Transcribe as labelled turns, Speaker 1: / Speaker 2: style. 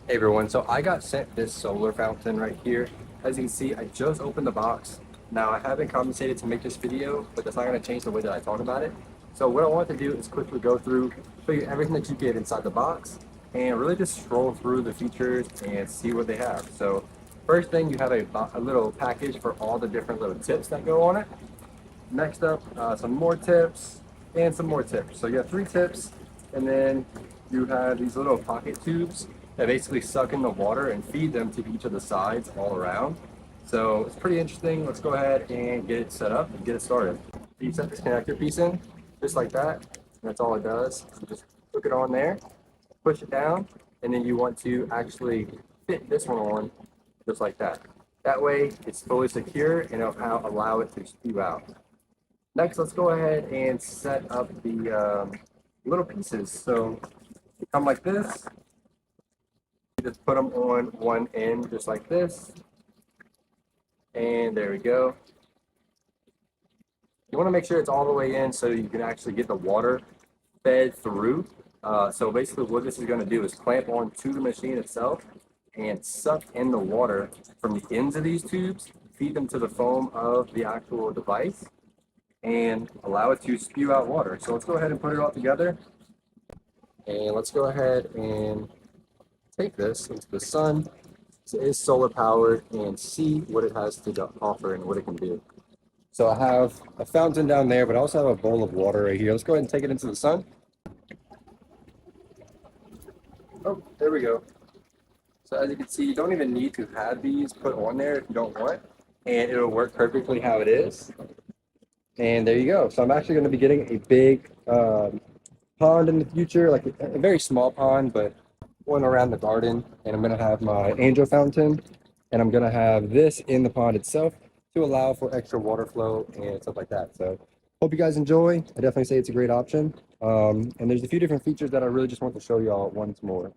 Speaker 1: Hey everyone, so I got sent this solar fountain right here. As you can see, I just opened the box. Now I haven't compensated to make this video, but that's not going to change the way that I talk about it. So what I want to do is quickly go through, show you everything that you get inside the box, and really just scroll through the features and see what they have. So first thing, you have a little package for all the different little tips that go on it. Next up, some more tips and some more tips. So you have 3 tips, and then you have these little pocket tubes that basically suck in the water and feed them to each of the sides all around. So it's pretty interesting. Let's go ahead and get it set up and get it started. You set this connector piece in just like that, and that's all it does. So just hook it on there, push it down, and then you want to actually fit this one on just like that. That way it's fully secure and it'll allow it to spew out. Next, let's go ahead and set up the little pieces. So they come like this. You just put them on one end just like this. And there we go. You want to make sure it's all the way in so you can actually get the water fed through. So basically what this is going to do is clamp on to the machine itself and suck in the water from the ends of these tubes, feed them to the foam of the actual device, and allow it to spew out water. So let's go ahead and put it all together. And let's go ahead and take this into the sun. It is solar powered, and see what it has to offer and what it can do. So I have a fountain down there, but I also have a bowl of water right here. Let's go ahead and take it into the sun. Oh, there we go. So as you can see, you don't even need to have these put on there if you don't want, and it'll work perfectly how it is. And there you go. So I'm actually going to be getting a big pond in the future, like a very small pond, but one around the garden. And I'm going to have my angel fountain, and I'm going to have this in the pond itself to allow for extra water flow and stuff like that. So hope you guys enjoy. I definitely say it's a great option. And there's a few different features that I really just want to show y'all once more.